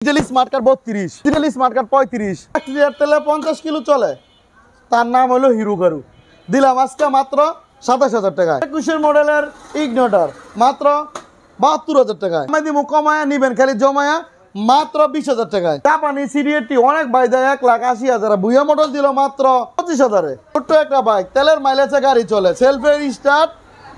Digital smart card 32, digital smart card 35, 1 litre তেলে 50 kilo চলে। তার নাম হলো হিরো গারু। দিলাম আজকে মাত্র 27,000 টাকায়। 21 মডেলের ইগনোটার মাত্র 72,000 টাকায়। আমি দিব কমায়া নিবেন, খালি জমায়া মাত্র 20,000 টাকায়। জাপানি সিডিএটি অনেক ভাই দেয় 1,80,000, বুয়া মডেল দিল মাত্র 25,000-এ। ছোট্ট একটা বাইক, তেলের মাইলেজে গাড়ি চলে, সেলফের স্টার্ট,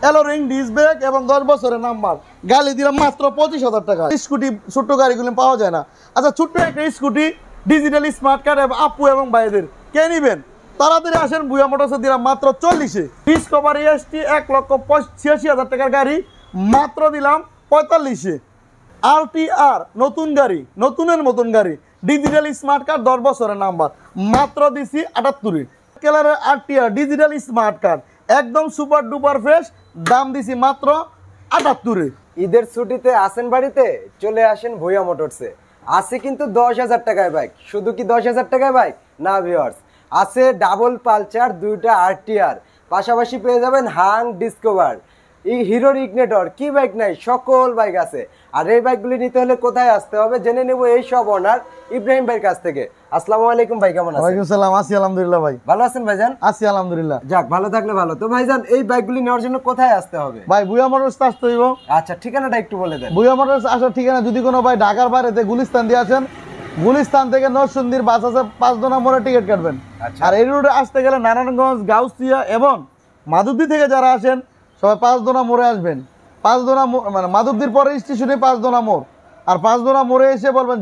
এলোরিং ডিস্ক ব্রেক এবং 10 বছরের নাম্বার। গাড়ি দিলাম মাত্র 25,000 টাকা। স্কুটি ছোট্ট গাড়িগুলো পাওয়া যায় না। আচ্ছা, ছোট্ট একটা স্কুটি ডিজিটাল স্মার্ট কার্ড আপু এবং ভাইদের কে নিবেন? তাড়াতাড়ি আসেন, বুয়া মোটরসে দিলাম মাত্র 40-এ। ডিসকভার এসটি 1,86,000 টাকার গাড়ি মাত্র দিলাম 45-এ। RTR নতুন গাড়ি, নতুনের মতন গাড়ি, ডিজিটাল স্মার্ট কার্ড 10 বছরের নাম্বার, মাত্র দিছি 78-এ। কালারের RTR ডিজিটাল স্মার্ট কার্ড একদম সুপার ডুপার ফ্রেশ, দাম দিছি মাত্র 78-এ। ঈদের ছুটিতে আসেন বাড়িতে, চলে আসেন ভুইয়া মোটরসে। আছে কিন্তু 10,000 টাকায় বাইক। শুধু কি 10,000 টাকায় বাইক না ভিউয়ার্স, আছে ডাবল পালচার, 2টা RTR, পাশাপাশি পেয়ে যাবেন হাং ডিসকভার, হিরোর ইগনেটর, কি বাইক নাই, সকল বাইক আছে। আর এই বাইকগুলি নিতে হলে কোথায় আসতে হবে জেনে নেব এই সব ওনার ইব্রাহিম ভাইয়ের কাছ থেকে। আসসালামু আলাইকুম ভাই, কেমন আছেন? ওয়ালাইকুম আসসালাম, আছি আলহামদুলিল্লাহ। ভাই ভালো আছেন ভাইজান? আছি আলহামদুলিল্লাহ। যাক, ভালো থাকলে ভালো। তো ভাইজান, এই বাইকগুলি নেওয়ার জন্য কোথায় আসতে হবে? ভাই বুয়া মোটরস আসতে হইব। আচ্ছা, ঠিকানাটা একটু বলে দেন। বুয়া মোটরস আসার ঠিকানা, যদি কোনো ভাই ঢাকার বাইরেতে গুলিস্তান দিয়ে আছেন, গুলিস্তান থেকে নরসিংদীর বাস আছে, 5 মোড়ে টিকিট কাটবেন। আচ্ছা। আর এই রুটে আসতে গেলে নারায়ণগঞ্জ, গাউসিয়া এবং মাধবদী থেকে যারা আসেন সবাই 5 মোড়ে আসবেন। 5 মানে মাধবদীর পরে স্টেশনে 5 মোড়। আর 5 মোড়ে এসে বলবেন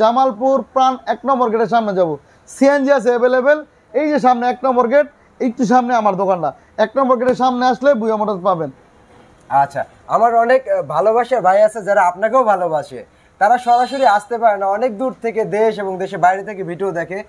জামালপুর প্রাণ 1 নম্বর গেটের সামনে যাব। সিএনজি আছে অ্যাভেলেবেল। এই যে সামনে 1 নম্বর গেট, একটু সামনে আমার দোকানটা। 1 নম্বর গেটের সামনে আসলে বুয়া মোটরস পাবেন। আচ্ছা, আমার অনেক ভালোবাসার ভাই আছে যারা আপনাকেও ভালোবাসে, তারা সরাসরি আসতে পারে না, অনেক দূর থেকে, দেশ এবং দেশের বাইরে থেকে ভিডিও দেখে,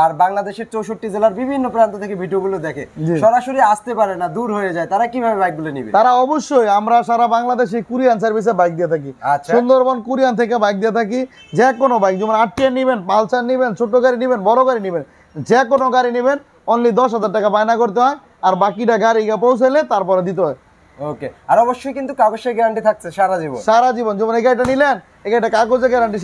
আর বাংলাদেশের 64 জেলার বিভিন্ন প্রান্ত থেকে ভিডিওগুলো দেখে, সরাসরি আসতে পারে না, দূর হয়ে যায়। তারা কিভাবে বাইকগুলো নেবে? তারা অবশ্যই, আমরা সারা বাংলাদেশে কুরিয়ান সার্ভিসে বাইক দিয়ে থাকি। আচ্ছা। সুন্দরবন কুরিয়ান থেকে বাইক দিয়ে থাকি। যে কোনো বাইক, যেমন RTR নিবেন, পালসার নিবেন, ছোট গাড়ি নিবেন, বড় গাড়ি নিবেন, যে কোনো গাড়ি নিবেন, অনলি 10,000 টাকা বায়না করতে হয়, আর বাকিটা গাড়ি গিয়ে পৌঁছাইলে তারপরে দিতে হয়। ওকে, আর অবশ্যই কিন্তু কাগজের গ্যারান্টি থাকছে সারা জীবন। সারা জীবন, যেমন এই গাড়িটা নিলেন, এই গাড়িটা কাগজে গ্যারান্টি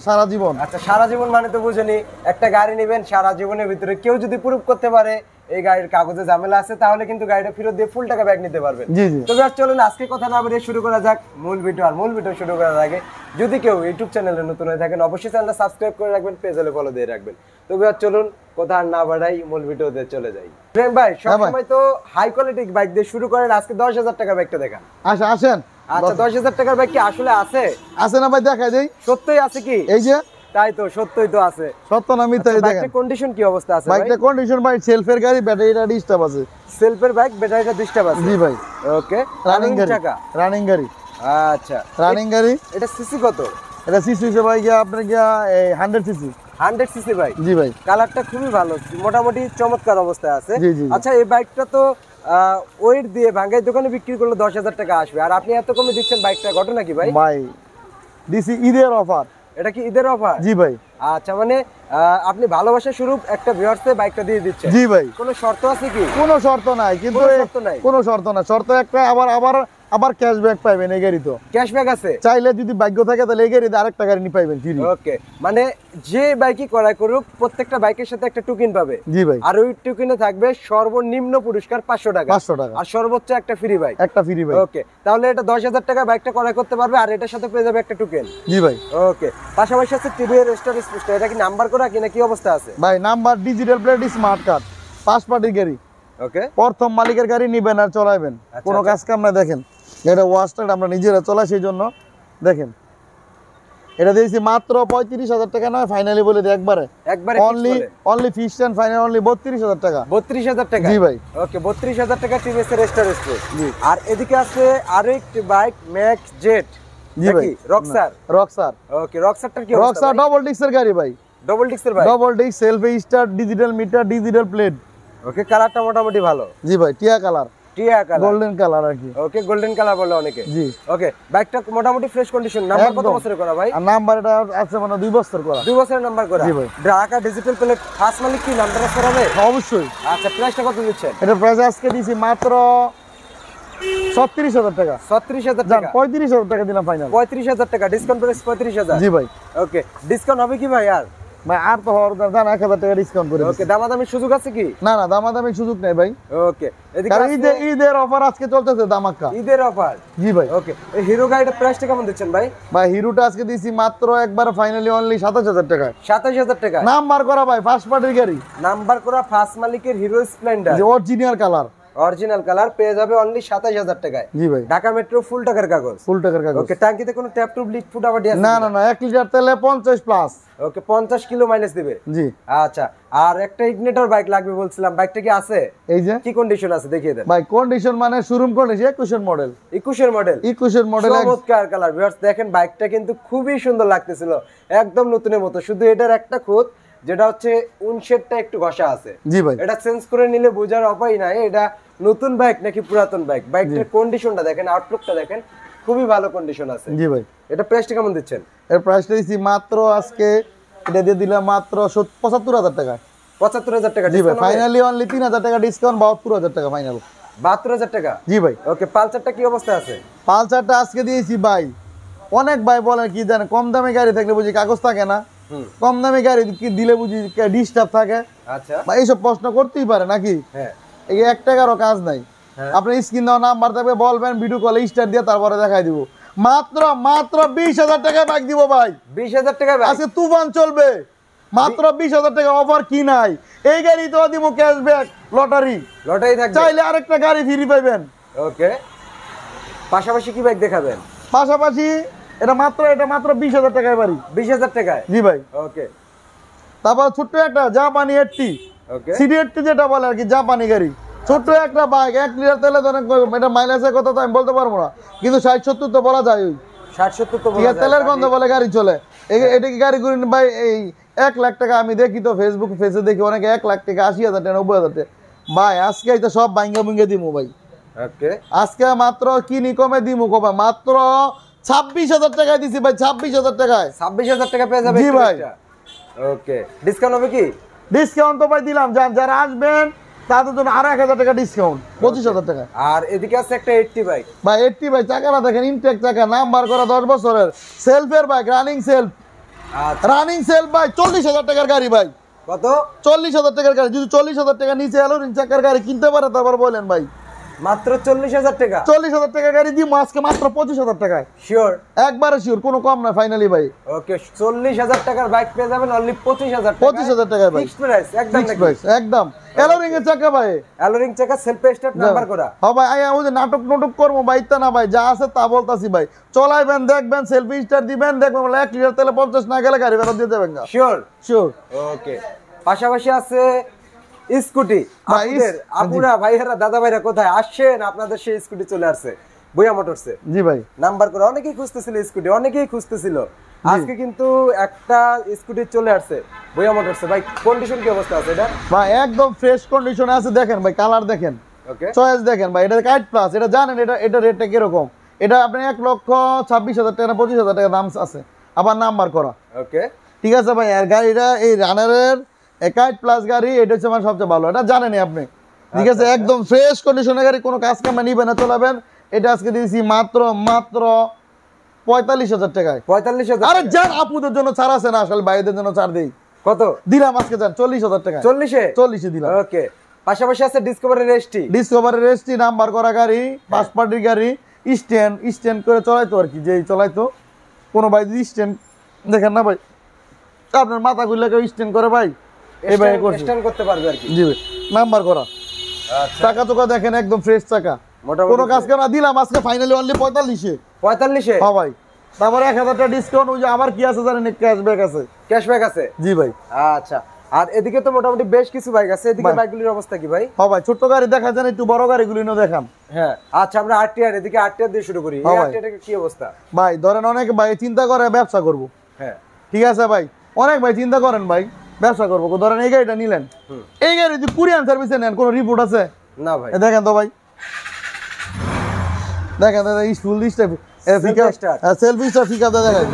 সারা জীবন। আচ্ছা, সারা জীবন মানে তো বুঝেনি, একটা গাড়ি নেবেন, সারা জীবনের ভিতরে কেউ যদি প্রুফ করতে পারে এই গাড়ির কাগজে ঝামেলা আছে, তাহলে কিন্তু গাড়িটা ফেরত দিয়ে ফুল টাকা ব্যাক নিতে পারবেন। জি জি। তবে আর চলুন আজকে কথা না বাড়িয়ে শুরু করা যাক মূল ভিডিও। আর মূল ভিডিও শুরু করার আগে যদি কেউ ইউটিউব চ্যানেলে নতুন হয়ে থাকেন, অবশ্যই চ্যানেলটা সাবস্ক্রাইব করে রাখবেন, পেজ হলে ফলো দিয়ে রাখবেন। তবে আর চলুন কথা আর না বাড়াই, মূল ভিডিওতে চলে যাই। প্রেম ভাই, সবসময় তো হাই কোয়ালিটি বাইক দিয়ে শুরু করেন, আজকে 10,000 টাকার বাইকটা দেখান। আচ্ছা আসেন। আচ্ছা, 10,000 টাকার বাইক কি আসলে আছে? আছে না ভাই, দেখা যাই। সত্যই আছে কি? এই যে তাই তো, সত্যই তো আছে। সত্য না মিথ্যা দেখেন। বাইকটার কন্ডিশন কি অবস্থা আছে ভাই? বাইকটা কন্ডিশন ভাই, সেলফের গাড়ি, ব্যাটারিটা ডিস্টার্ব আছে। সেলফের বাইক, ব্যাটারিটা ডিস্টার্ব আছে। জি ভাই। ওকে, রানিং গাড়ি। চাকা, রানিং গাড়ি। আচ্ছা, রানিং গাড়ি। এটা সিসি কত? এটা সিসি হিসেবে ভাই গিয়া আপনার গিয়া 100 সিসি। 100 CC bike. জি ভাই। কালারটা খুবই ভালো, মোটামুটি চমৎকার অবস্থায় আছে। জি জি। আচ্ছা, এই বাইকটা তো ওয়েট দিয়ে ভাঙ্গাই দোকানে বিক্রি করলে 10,000 টাকা আসবে, আর আপনি এত কমে দিচ্ছেন বাইকটা, ঘটনা কি ভাই? ভাই দিছি ঈদের অফার। এটা কি ঈদের অফার? জি ভাই। আচ্ছা, মানে আপনি ভালোবাসা স্বরূপ একটা ভিউয়ার্সে বাইকটা দিয়ে দিচ্ছেন। জি ভাই। কোনো শর্ত আছে কি? কোনো শর্ত নাই, কিন্তু কোনো শর্ত নাই? কোনো শর্ত না, শর্ত একটা, আবার ক্যাশব্যাক পাইবেন এই গাড়ি। তো ক্যাশব্যাক আছে? চাইলে যদি ভাগ্য থাকে তাহলে এই গাড়িতে আরেকটা গাড়ি নি পাইবেন ফ্রি। ওকে, মানে যে বাইকই ক্রয় করুক প্রত্যেকটা বাইকের সাথে একটা টোকেন পাবে। জি ভাই। আর ওই টোকেনে থাকবে সর্বনিম্ন পুরস্কার 500 টাকা। 500 টাকা। আর সর্বোচ্চ একটা ফ্রি বাইক। একটা ফ্রি ভাই। ওকে, তাহলে এটা 10,000 টাকা বাইকটা ক্রয় করতে পারবে, আর এটার সাথে পেয়ে যাবে একটা টোকেন। জি ভাই। ওকে, পাশাপাশি আছে টিভিএর স্টার স্পোর্টস। এটা কি নাম্বার করা কিনা, কি অবস্থা আছে ভাই? Number, digital plate, smart card, 5 পার্টির গাড়ি। ওকে, প্রথম মালিকের গাড়ি নিবেন আর চলাইবেন, কোনো কাজ কাম না। দেখেন এটা ওয়াশটা আমরা নিজেরা চলাই, সেই জন্য দেখেন এটা দিয়েছি মাত্র 35,000 টাকা। নয় ফাইনালি বলে দিই একবারে only fixed and final only 32,000 টাকা। 32,000 টাকা? জি ভাই। ওকে, 32,000 টাকা টিভিএস এর স্টার স্পোর্টস। আর এদিকে আছে আরো একটি বাইক, ম্যাক্স জেট। জি ভাই। রক্সার। ওকে, রক্সারটার কি অবস্থা? রক্সার ডাবল ডিস্কের গাড়ি ভাই। ডাবল ডিস্কের bike? Double disc, self start, digital meter, digital plate. Okay, কালারটা মোটামুটি ভালো। জি ভাই। টিয়া কালার, গোল্ডেন কালার আর কি। ওকে, গোল্ডেন কালার বলে অনেকে। জি। ওকে, বাইকটা মোটামুটি ফ্রেশ কন্ডিশন। নাম্বার কত বছরের করা ভাই? আর নাম্বার এটা আছে মানে 2 বছর করা। 2 বছরের নাম্বার করা। জি ভাই। ঢাকা ডিজিটাল প্লেট, ফার্স্ট মালিক কি নাম ট্রান্সফার হবে? অবশ্যই। আচ্ছা, প্রাইসটা কত দিচ্ছেন? এটা প্রাইস আজকে দিছি মাত্র 36,000 টাকা। 36,000 জান টাকা, 35,000 টাকা দিলাম ফাইনাল। 35,000 টাকা ডিসকাউন্ট প্রাইস 35,000। জি ভাই। ওকে, ডিসকাউন্ট হবে কি ভাই? আর ভাই আর তো হওয়ার জান 1,000 টাকা ডিসকাউন্ট করে ওকে, দামাদামির সুযোগ আছে কি? না না, দামাদামি সুযোগ নেই ভাই। ওকে, এদিকে কারণ আছে ঈদের অফার আজকে চলতেছে ধামাকা। ঈদের অফার। জি ভাই। ওকে, এই হিরো গাড়িটা প্রাইসটা কেমন দিচ্ছেন ভাই? ভাই হিরোটা আজকে দিছি মাত্র একবার ফাইনালি অনলি 27,000 টাকায়। 27,000 টাকা নাম্বার করা ভাই, ফার্স্ট পার্টির গাড়ি, নাম্বার করা ফার্স্ট মালিকের হিরো স্প্লেন্ডার, যে অরিজিনাল কালার, অরিজিনাল কালার পেয়ে যাবে অনলি 27,000 টাকায়। জি ভাই। ঢাকা মেট্রো ফুল টাকার কাগজ। ফুল টাকার কাগজ। ওকে, ট্যাঙ্কিতে কোনো ট্যাপ টুপ লিক ফুট আবার আছে? না না না, 1 লিটার তেলে 50 প্লাস। ওকে, 50 কিলো মাইলেজ দিবে। জি। আচ্ছা, আর একটা ইগনিটর বাইক লাগবে বলছিলাম, বাইকটা কি আছে? এই যে কি কন্ডিশন আছে দেখিয়ে দেন ভাই। কন্ডিশন মানে showroom condition, 21 model. 21 model. 21 model. চমৎকার কালার। ভিউয়ার্স দেখেন, বাইকটা কিন্তু খুবই সুন্দর লাগতেছিল, একদম নতুনের মতো। শুধু এটার একটা খুঁত, যেটা হচ্ছে উনশেডটা একটু ঘষা আছে। জি ভাই। এটা চেঞ্জ করে নিলে বোঝার উপায় নাই এটা নতুন বাইক নাকি পুরাতন বাইক। বাইকটার কন্ডিশনটা দেখেন, আউটলুকটা দেখেন, খুবই ভালো কন্ডিশন আছে। জি ভাই। এটা প্রাইসটা কেমন দিচ্ছেন? এর প্রাইসটা দিছি মাত্র আজকে এটা দিয়ে দিলাম মাত্র 75,000 টাকা। 75,000 টাকা। জি ভাই, ফাইনালি অনলি 3,000 টাকা ডিসকাউন্ট, 72,000 টাকা ফাইনাল। 72,000 টাকা। জি ভাই। ওকে, পালসারটা কি অবস্থায় আছে? পালসারটা আজকে দিয়েছি ভাই। অনেক ভাই বলেন কি জানেন, কম দামি গাড়ি থাকলে বুঝি কাগজ থাকে না, কম দামি গাড়ি কি দিলে বুঝি ডিস্টার্ব থাকে। আচ্ছা, বা এইসব প্রশ্ন করতেই পারে নাকি? হ্যাঁ। এই 1 টাকারও কাজ নাই। আপনি স্ক্রিন দেওয়া নাম্বার থাকবে, বলবেন, ভিডিও কলে স্টার দিয়ে তারপরে দেখাই দিব। মাত্র 20,000 টাকায় বাইক দিব ভাই। 20,000 টাকা আজকে তুফান চলবে। মাত্র 20,000 টাকা অফার কি নাই? এই গাড়ি তো দিব ক্যাশব্যাক, লটারি থাকবে, চাইলে আরেকটা গাড়ি ফ্রি পাইবেন। ওকে, পাশাপাশি কি বাইক দেখাবেন? পাশাপাশি এটা মাত্র 20,000 টাকায় বাড়ি। 20,000 টাকায়। জি ভাই। ওকে, তারপর ছোট্ট একটা জাপানি 80, ওকে, সিডি 80 যেটা বলে আর কি, জাপানি গাড়ি, ছোট্ট একটা বাইক, 1 লিটার তেলে তো অনেক, এটা মাইলেজের কথা তো আমি বলতে পারবো না, কিন্তু 60-70 তো বলা যায়। 60-70 তো ঠিক আছে, তেলের গন্ধ বলে গাড়ি চলে। এটা কি গাড়ি করি ভাই? এই 1 লাখ টাকা আমি দেখি তো ফেসবুক পেজে দেখি অনেকে 1 লাখ টাকা, 80,000 টাকা, 90,000 টাকা। ভাই আজকে তো সব ভাঙ্গা ভুঙ্গে দিমু ভাই। ওকে, আজকে মাত্র কিনি কমে দিমু কমে, মাত্র 26,000 টাকায় দিছি ভাই। 26,000 টাকায় 26,000 টাকা পেয়ে যাবে। জি ভাই। ওকে, ডিসকাউন্ট হবে কি? ডিসকাউন্ট তো ভাই দিলাম, যারা আসবেন তাদের জন্য আরো 1,000 টাকা ডিসকাউন্ট, 25,000 টাকা। আর এদিকে আছে একটা 80 বাইক ভাই। 80 ভাই, চাকাটা দেখেন, ইনটেক চাকা, নাম্বার করা 10 বছরের, সেলফের বাইক, রানিং সেলফ। আচ্ছা, রানিং সেলফ ভাই, 40,000 টাকার গাড়ি ভাই। কত? 40,000 টাকার গাড়ি। যদি 40,000 টাকা নিচে অ্যালোরিং চাকার গাড়ি কিনতে পারে তারপর বলেন ভাই। মাত্র 40,000 টাকা। 40,000 টাকা গাড়ি দিব আজকে মাত্র 25,000 টাকায়। শিওর? একবারে শিওর, কোনো কম না ফাইনালি ভাই। ওকে, 40,000 টাকার বাইক পেয়ে যাবেন অনলি 25,000 টাকা। 25,000 টাকায় ভাই। ফিক্সড প্রাইস একদম ফিক্সড প্রাইস একদম। অ্যালোরিং এর চাকা ভাই, অ্যালোরিং চাকা, সেলফ স্টার্ট, নাম্বার করা। হ্যাঁ ভাই। আয়া ওই যে নাটক করবো ভাই, তা না ভাই, যা আছে তা বলতাছি ভাই। চলাইবেন, দেখবেন, সেলফি স্টার দিবেন, দেখবেন বলে 1 লিটার তেলে 50 না গেলে গাড়ি ফেরত দিয়ে যাবেন। শিওর? শিওর। ওকে, পাশাপাশি আছে স্কুটি। ভাই, আপুরা, ভাইয়েরা, দাদা ভাইরা কোথায় আসছেন? আপনাদের সেই স্কুটি চলে আসছে ভুঁইয়া মোটরসে। জি ভাই। নাম্বার করে অনেকেই খুঁজতেছিল স্কুটি, অনেকেই খুঁজতেছিল। আজকে কিন্তু একটা স্কুটি চলে আসছে ভুঁইয়া মোটরসে। ভাই, কন্ডিশন কি অবস্থা আছে এটা? ভাই একদম ফ্রেশ কন্ডিশনে আছে, দেখেন ভাই, কালার দেখেন, ওকে, চয়েস দেখেন ভাই। এটা কাইট প্লাস, এটা জানেন এটা রেটটা কিরকম। এটা আপনি 1,26,000 টাকা না 25,000 টাকা দাম আছে, আবার নাম্বার করা। ওকে, ঠিক আছে ভাই। আর গাড়িটা এই রানারের কাইট প্লাস গাড়ি, এটা হচ্ছে আমার সবচেয়ে ভালো, এটা জানেনই আপনি। ঠিক আছে, একদম ফ্রেশ কন্ডিশনের গাড়ি, কোনো কাজ কামে নিবেন না, চলাবেন। এটা আজকে দিয়েছি মাত্র 45,000 টাকায়। 45,000? আরে যান, আপুদের জন্য ছাড় আছে না, আসলে ভাইদের জন্য ছাড় দেই। কত দিলাম আজকে? যান 40,000 টাকা। 40 দিলাম। ওকে, পাশাপাশি আছে ডিসকভারের এসটি। ডিসকভারের এসটি, নাম্বার করা গাড়ি, ফার্স্ট পার্টির গাড়ি, স্ট্যান্ড করে চলাইতো আর কি, যেই চলাইতো। কোনো ভাই যদি স্ট্যান্ড দেখেন না ভাই, আপনার মাথা গুলো কেউ স্ট্যান্ড করে ভাই, এই ভাই স্ট্যান্ড করতে পারবে আর কি। জি ভাই, নাম্বার করা। আচ্ছা, চাকা চোকা দেখেন, একদম ফ্রেশ চাকা, কোনো কাজ কেন। দিলাম আজকে ফাইনালি অনলি 45-এ। 45-এ? হ্যাঁ ভাই। তারপরে 1,000 টাকা ডিসকাউন্ট। ওই যে আবার কি আছে জানেন, ক্যাশব্যাক আছে। ক্যাশব্যাক আছে? জি ভাই। আচ্ছা, আর এদিকে তো মোটামুটি বেশ কিছু বাইক আছে। এদিকে বাইকগুলির অবস্থা কি ভাই? হ্যাঁ ভাই, ছোট গাড়ি দেখা যায়, একটু বড় গাড়িগুলো নিয়ে দেখান। হ্যাঁ, আচ্ছা, আমরা আরটিআর, এদিকে আরটিআর দিয়ে শুরু করি। এই আরটিআর কি অবস্থা ভাই? ধরেন অনেকে ভাই চিন্তা করে ব্যবসা করব। হ্যাঁ, ঠিক আছে ভাই, অনেক ভাই চিন্তা করেন ভাই ব্যবসা করবো। ধরেন এই গাড়িটা নিলেন, এই গাড়ি যদি কুরিয়ান সার্ভিসে নেন, কোনো রিপোর্ট আছে? না ভাই। দেখেন তো ভাই, দেখেন দাদা, ফুল ডিস্টার্ব সেলফি স্টার ফিকা দেখেন,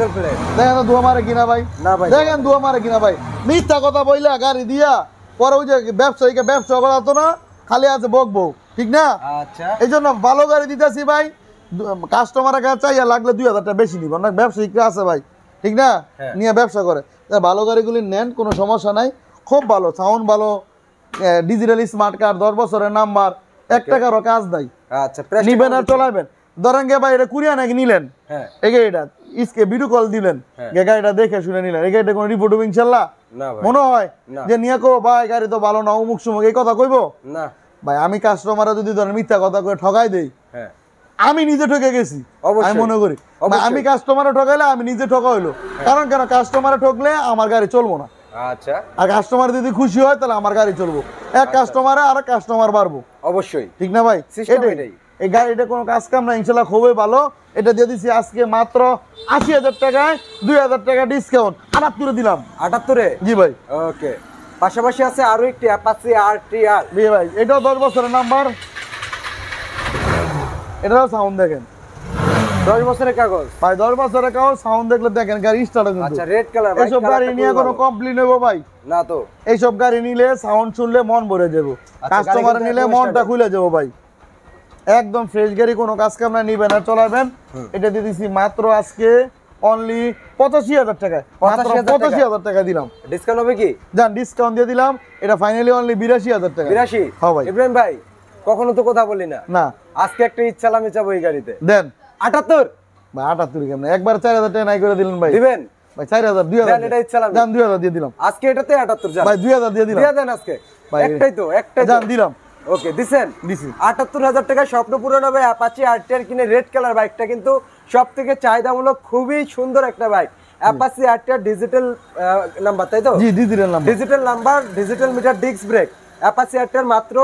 দেখেন তো ধোয়া মারে কিনা ভাই? না ভাই। দেখেন ধোয়া মারে কিনা ভাই? মিথ্যা কথা বইলা গাড়ি দিয়া পরে ওই যে ব্যবসা করা তো না, খালি আছে বকবো। ঠিক না? আচ্ছা এই জন্য ভালো গাড়ি দিতেছি ভাই, কাস্টমারের কাছে চাইয়া লাগলে 2000 টাকা বেশি নিব না, ব্যবসায়িকরা আছে ভাই, ঠিক না, হ্যাঁ। নিয়ে ব্যবসা করে। তাই ভালো গাড়িগুলি নেন, কোনো সমস্যা নাই, খুব ভালো সাউন্ড, ভালো ডিজিটাল স্মার্ট কার্ড, 10 বছরের নাম্বার, 1 টাকারও কাজ নাই, আচ্ছা প্রেস নিবেন আর চলাবেন। ধরেন গে ভাই এটা কুরিয়া নাকি নিলেন, হ্যাঁ এই গাড়িটা ইসকে ভিডিও কল দিলেন, হ্যাঁ। গাড়িটা দেখে শুনে নিলেন, এই গাড়িটা কোনো রিপোর্ট হবে ইনশাল্লাহ? না ভাই মনে হয় না। যে নিয়ে কো ভাই গাড়ি তো ভালো না, অমুক সমুক, এই কথা কইবো? না ভাই আমি কাস্টমারে যদি ধরেন মিথ্যা কথা করে ঠকাই দেই, হ্যাঁ আমি নিজে ঠকে গেছি, অবশ্যই। আমি মনে করি। অবশ্যই। আমি কাস্টমারে ঠকাইলে আমি নিজে ঠকা হইলো, কারণ কেন, কাস্টমারে ঠকলে আমার গাড়ি চলবো না, আচ্ছা আর কাস্টমার যদি খুশি হয় তাহলে আমার গাড়ি চলবো, এক কাস্টমারে আর কাস্টমার বাড়বো, অবশ্যই ঠিক না ভাই? System এটাই। এটাই। এই গাড়িটা কোনো কাজ কাম না, ইনশাল্লাহ খুবই ভালো। এটা দিয়ে দিচ্ছি আজকে মাত্র 80,000 টাকায়, 2,000 টাকা ডিসকাউন্ট, 78 দিলাম। 78-এ জি ভাই। ওকে, পাশাপাশি আছে আরো একটি অ্যাপাচি আরটিআর। জি ভাই, এটাও 10 বছরের নাম্বার, এটাও সাউন্ড দেখেন 10 বছরের কাগজ। ভাই, 10 বছরের কাগজ, সাউন্ড দেখলে দেখেন গাড়ি স্টার্ট কিন্তু। আচ্ছা রেড কালার ভাই, এইসব গাড়ি নিয়ে কোনো কমপ্লেন হইব ভাই? না তো। এইসব গাড়ি নিলে সাউন্ড শুনলে মন ভরে যাবো, কাস্টমার গাড়ি নিলে কিন্তু মনটা start খুলে যাবো ভাই। একদম ফ্রেশ গাড়ি, কোনো কাজ কাম না, নিবেন আর চলাবেন। এটা দিয়ে দিছি মাত্র আজকে অনলি 85,000 টাকায়, মাত্র 85,000 টাকা দিলাম। ডিসকাউন্ট হবে কি? যান ডিসকাউন্ট দিয়ে দিলাম, এটা ফাইনালি অনলি 82,000 টাকা। 82? হ্যাঁ ভাই। ইব্রাহিম ভাই কখনো তো কথা বলি না, না আজকে একটা ইচ্ছা আমি চাবো এই গাড়িতে। দেন 78 ভাই, 78 কেমন, একবার 4,000 টাকা নাই করে দিলেন ভাই। দিবেন? ভাই 4,000, 2,000 দেন, এটা ইচ্ছা আমি। যান 2,000 দিয়ে দিলাম আজকে এটাতে 78 জান ভাই, 2,000 দিয়ে দিলাম দিয়ে দেন আজকে। ভাই। একটাই তো, একটাই যান দিলাম, ওকে দিছেন। দিছি। 78,000 টাকা স্বপ্ন পূরণ হবে। অ্যাপাচি আরটিআর কিনে রেড কালার বাইকটা কিন্তু সব থেকে চাহিদামূলক, খুবই সুন্দর একটা বাইক। অ্যাপাচি আরটিআর ডিজিটাল নাম্বার, তাই তো? জি digital number. Digital number, digital meter, disc brake. Apache RTR মাত্র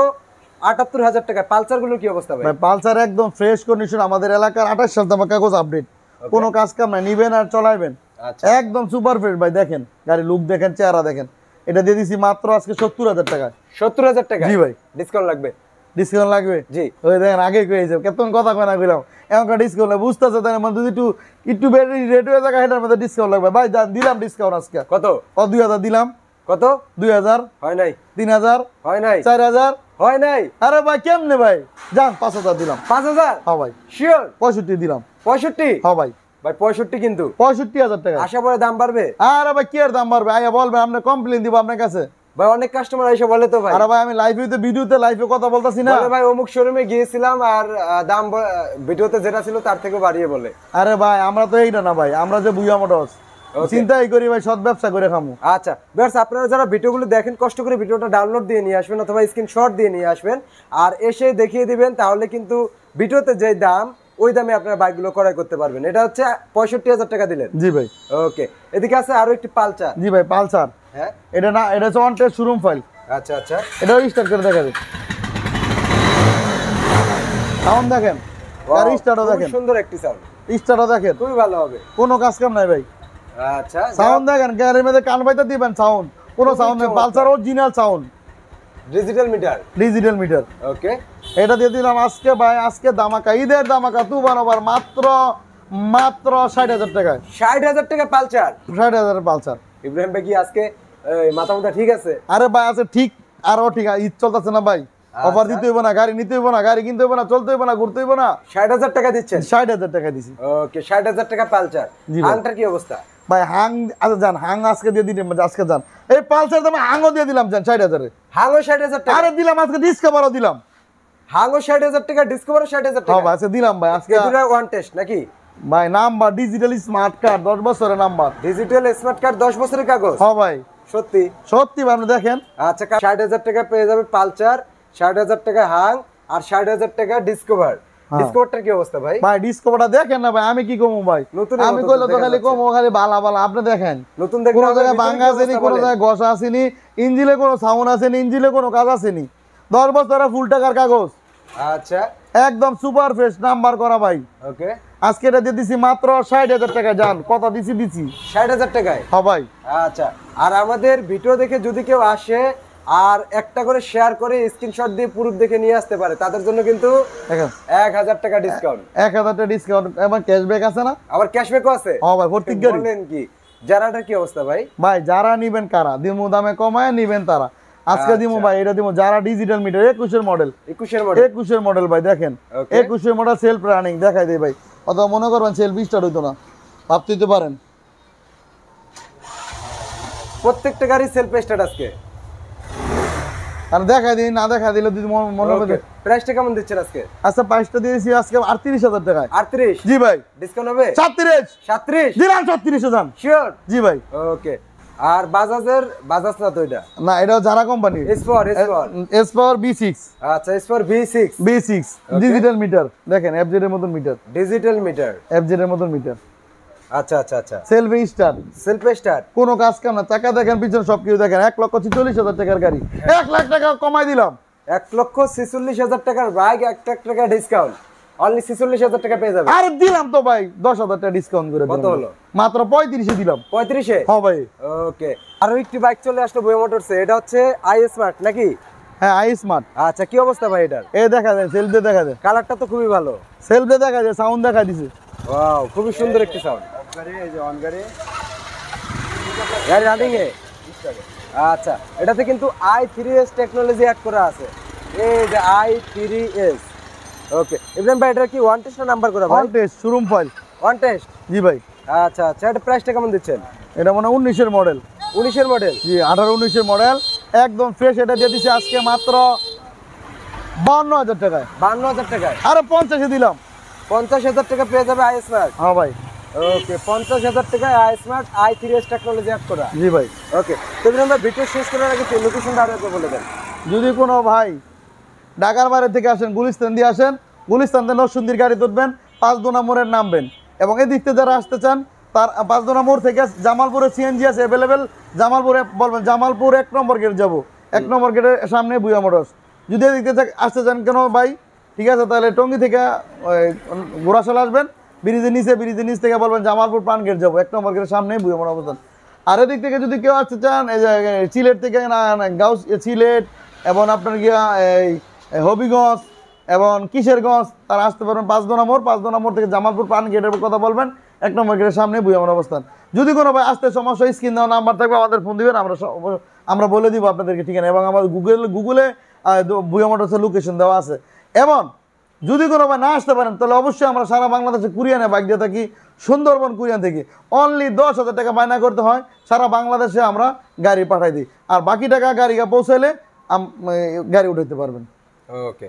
78,000 টাকা। পালসার গুলোর কি অবস্থা ভাই? ভাই পালসার একদম ফ্রেশ কন্ডিশন, আমাদের এলাকার 28 সাল দামা কাগজ আপডেট, কোনো কাজ কাম নাই, নিবেন আর চলাইবেন, আচ্ছা একদম সুপার ফ্রেশ ভাই। দেখেন গাড়ি লুক দেখেন, চেহারা দেখেন। এটা দিয়ে দিছি মাত্র আজকে 70,000 টাকায়। 70,000 টাকা? জি ভাই। ডিসকাউন্ট লাগবে? ডিসকাউন্ট লাগবে? জি। ওই দেখেন আগে কইছে কেতন কথা কয় না কইলাম, এমনকার ডিসকাউন্ট বুঝতেছে, তাই মানে যদি একটু বেশি রেট হয়ে যায় এটার মধ্যে ডিসকাউন্ট লাগবে ভাই। যান দিলাম ডিসকাউন্ট আজকে। কত? 2,000 দিলাম। কত? 2,000, হয় নাই? 3,000, হয় নাই? 4,000। হয় নাই? আরে ভাই কেমনে ভাই, যান 5,000 দিলাম। 5,000? হ্যাঁ ভাই। শিওর? 65 দিলাম। 65? হ্যাঁ ভাই। ভাই 65 কিন্তু 65,000 টাকা। আশা পরে দাম বাড়বে? আরে ভাই কি আর দাম বাড়বে, আয়া বলবেন, আপনি কমপ্লেন দিব আপনার কাছে। ভাই অনেক কাস্টমার এসে বলে তো ভাই, আরে ভাই আমি লাইভে ভিডিওতে লাইভে কথা বলতাছি না। বলে ভাই অমুক শোরুমে গিয়েছিলাম আর দাম ভিডিওতে যেটা ছিল তার থেকে বাড়িয়ে বলে। আরে ভাই আমরা তো এইটা না ভাই, আমরা যে বুয়া মোটরস চিন্তাই করি ভাই, সৎ ব্যবসা করে খামু। আচ্ছা ভিউয়ার্স, আপনারা যারা ভিডিওগুলো দেখেন কষ্ট করে ভিডিওটা ডাউনলোড দিয়ে নিয়ে আসবেন অথবা স্ক্রিনশট দিয়ে নিয়ে আসবেন আর এসে দেখিয়ে দিবেন, তাহলে কিন্তু ভিডিওতে যে দাম ওই দামে আপনারা বাইকগুলো ক্রয় করতে পারবেন। এটা হচ্ছে 65,000 টাকা দিলেন। জি ভাই। ওকে, এদিকে আছে আরো একটি পালচার। জি ভাই পালসার। হ্যাঁ এটা না, এটা হচ্ছে ওয়ান টেস্ট শোরুম ফাইল। আচ্ছা আচ্ছা, এটাও স্টার্ট করে দেখা যায়, সাউন্ড দেখেন, গাড়ি স্টার্টও খুব দেখেন, সুন্দর একটি সাউন্ড, স্টার্টও দেখেন, খুবই ভালো হবে। কোনো কাজ কাম নাই ভাই। আচ্ছা সাউন্ড দেখেন, গাড়ির মধ্যে কান পাইতে দিবেন, সাউন্ড কোনো সাউন্ড নেই। Pulsar original sound, digital meter. Digital meter. Okay, এটা দিয়ে দিলাম আজকে ভাই, আজকে দামাকা, ঈদের দামাকা, তু বানোবার মাত্র 60,000 টাকায়। 60,000 টাকা পালচার। 60,000 পালসার। ইব্রাহিম ভাই কি আজকে মাথা মুথা ঠিক আছে? আরে ভাই আছে ঠিক, আরো ঠিক, ঈদ চলতেছে না ভাই, অফার দিতে হইব না, গাড়ি নিতে হইব না, গাড়ি কিনতে হইব না, চলতে হইব না, ঘুরতে হইব না। 60,000 টাকা দিচ্ছেন? 60,000 টাকা দিছি। ওকে, 60,000 টাকা পালচার। জি ভাই। হাংটার কি অবস্থা? ভাই হাং, আচ্ছা যান হাং আজকে দিয়ে দিলাম, আজকে যান এই পালসার দামে হাংও দিয়ে দিলাম, যান 60,000 এ। হাংও 60,000 টাকা? আরে দিলাম আজকে, ডিসকাভারও দিলাম। হাংও 60,000 টাকা, ডিসকভারও 60,000 হ্যাঁ টাকা? ভাই আজকে দিলাম ভাই, আজকে দুটো ওয়ান টেস্ট নাকি? ভাই নাম্বার ডিজিটাল স্মার্ট কার্ড, 10 বছরের নাম্বার, ডিজিটাল স্মার্ট কার্ড, 10 বছরের কাগজ? হ্যাঁ ভাই সত্যি? সত্যি ভাই, আপনি দেখেন। আচ্ছা, 60,000 টাকা পেয়ে যাবে পালচার, 60,000 টাকা হাং আর 60,000 টাকা ডিসকভার। ডিসকভারটার কি অবস্থা ভাই? ভাই ডিসকভারটা দেখেন না ভাই, আমি কি কমু ভাই, নতুনের আমি মতো কইলে তো দেখা খালি যাচ্ছে। কমু, খালি বালা বালা, আপনি দেখেন নতুন দেখলে কোনো হবে, জায়গায় ভিতরে ভাঙ্গা কি আসেনি, অবস্থা কোনো বলেন? জায়গায় ঘষা আসেনি, ইঞ্জিনে কোনো সাউন্ড আসেনি, ইঞ্জিনে কোনো কাজ আসেনি, 10 বছরের ফুল টাকার কাগজ, আচ্ছা একদম সুপার ফ্রেশ, নাম্বার করা ভাই। ওকে, আজকে এটা দিয়ে দিছি মাত্র 60,000 টাকা। যান কথা দিছি 60,000 টাকায়? হ্যাঁ ভাই। আচ্ছা, আর আমাদের ভিডিও দেখে যদি কেউ আসে আর একটা করে শেয়ার করে স্ক্রিনশট দিয়ে প্রুফ দেখে নিয়ে আসতে পারে, তাদের জন্য কিন্তু দেখেন 1,000 টাকা ডিসকাউন্ট। 1,000 টাকা ডিসকাউন্ট এবং ক্যাশব্যাক আছে না? আবার ক্যাশব্যাকও আছে? হ্যাঁ ভাই, প্রত্যেক গাড়ি। বলেন কি? যারাটার কি অবস্থা ভাই? ভাই যারা নিবেন কারা, দিমু দামে কমায় নিবেন তারা। আজকে দিমু ভাই, এটা দিমু যারা ডিজিটাল মিটার 21 মডেল, 21 মডেল ভাই দেখেন, 21 মডেল সেলফ রানিং দেখাই দেই ভাই। অথবা মনে করবেন সেলফ স্টার্ট হইতো না, ভাবতে দিতে পারেন। প্রত্যেকটা গাড়ি সেলফ স্টার্ট আজকে, আর দেখাই দিই, না দেখাই দিলে যদি মনে হবে। প্রাইসটা কেমন দিচ্ছেন আজকে? আচ্ছা প্রাইসটা দিয়েছি আজকে 38,000 টাকায়। 38? জি ভাই। ডিসকাউন্ট হবে? 37 দিলাম, 36,000 শিওর? জি ভাই। ওকে। আর বাজাজ না তো এটা? না, এটা যারা কোম্পানি S4 B6। আচ্ছা, S4 V6 ডিজিটাল মিটার দেখেন, FZ এর মতন মিটার, ডিজিটাল মিটার, FZ এর মতন মিটার। আচ্ছা আচ্ছা আচ্ছা, সেলফ স্টার্ট, কোনো কাজ কাম না, টাকা দেখেন পিছনে সবকিছু দেখেন। 1,46,000 টাকার গাড়ি 1 লাখ টাকা কমাই দিলাম। 1,46,000 টাকার বাইক, 1 লাখ টাকা ডিসকাউন্ট, অনলি 46,000 টাকা পেয়ে যাবে। আরে দিলাম তো ভাই 10,000 টাকা ডিসকাউন্ট করে। কত হলো? মাত্র 35 দিলাম। 35 এ? হ্যাঁ ভাই। ওকে। আরো একটি বাইক চলে আসলো ভুয়া মোটরসে, এটা হচ্ছে আই স্মার্ট নাকি? হ্যাঁ, আই স্মার্ট। আচ্ছা, কি অবস্থা ভাই এটার? এই দেখা যায়, সেলফ দিয়ে দেখা যায়, কালারটা তো খুবই ভালো, সেলফ দিয়ে দেখা যায়, সাউন্ড দেখা দিছে। ওয়াও, খুবই সুন্দর একটি সাউন্ড। এই যে অন গাড়ি রানিং এ। আচ্ছা, এটাতে কিন্তু i3s টেকনোলজি অ্যাড করা আছে, এই যে i3s। ওকে ইব্রাহিম ভাই, এটা কি ওয়ান টেস্ট না নাম্বার করা ভাই? One test, showroom file. One test? জি ভাই। আচ্ছা আচ্ছা, এটা প্রাইসটা কেমন দিচ্ছেন? এটা মানে 19 এর মডেল। 19 এর মডেল? জি, 18-19 এর মডেল, একদম ফ্রেশ। এটা দিয়ে দিছি আজকে মাত্র 52,000 টাকায়। 52,000 টাকায়? আরে 50 এ দিলাম। 50,000 টাকা পেয়ে যাবে আই স্মার্ট। হ্যাঁ ভাই। ওকে, 50,000 টাকায় I smart i3s technology add করা। জি ভাই। ওকে, তো ইব্রাহিম ভাই, ভিডিও শেষ করার আগে লোকেশনটা আরো একবার বলে দেন। যদি কোনো ভাই ঢাকার বাইরে থেকে আসেন, গুলিস্তান দিয়ে আসেন, গুলিস্তান থেকে নরসিংদীর গাড়ি ধরবেন, 5 মোড়ের নামবেন। এবং এদিক থেকে যারা আসতে চান, তার 5 মোড় থেকে জামালপুরে সিএনজি আছে অ্যাভেলেবেল। জামালপুরে বলবেন জামালপুর 1 নম্বর গেট যাবো, 1 নম্বর গেটের সামনে ভুয়া মোটরস। যদি এদিক থেকে আসতে চান কেন ভাই, ঠিক আছে, তাহলে টঙ্গী থেকে ঘোড়াশালা আসবেন, ব্রিজের নিচ থেকে বলবেন জামালপুর প্রাণ গেট যাবো, 1 নম্বর গেটের সামনে ভুয়া মোড় অবস্থান। আর এদিক থেকে যদি কেউ আসতে চান, এই যে সিলেট থেকে গাউস সিলেট এবং আপনার গিয়া এই হবিগঞ্জ এবং কিশোরগঞ্জ, তারা আসতে পারবেন 5 মোড় থেকে জামালপুর প্রাণ গেটের কথা বলবেন, 1 নম্বর গেটের সামনে ভুয়া মোড় অবস্থান। যদি কোনো ভাই আসতে সমস্যা, স্ক্রিন দেওয়া নাম্বার থাকবে, আমাদের ফোন দিবেন, আমরা বলে দিব আপনাদেরকে ঠিকানা। এবং আমাদের গুগলে ভুয়া মোটরসের লোকেশন দেওয়া আছে। এবং যদি কোনো ভাই না আসতে পারেন, তাহলে অবশ্যই আমরা সারা বাংলাদেশে কুরিয়ানে বাইক দিয়ে থাকি, সুন্দরবন কুরিয়ান থেকে। অনলি 10,000 টাকা বায়না করতে হয়, সারা বাংলাদেশে আমরা গাড়ি পাঠাই দিই। আর বাকি টাকা গাড়ি পৌঁছাইলে গাড়ি উঠাইতে পারবেন। ওকে।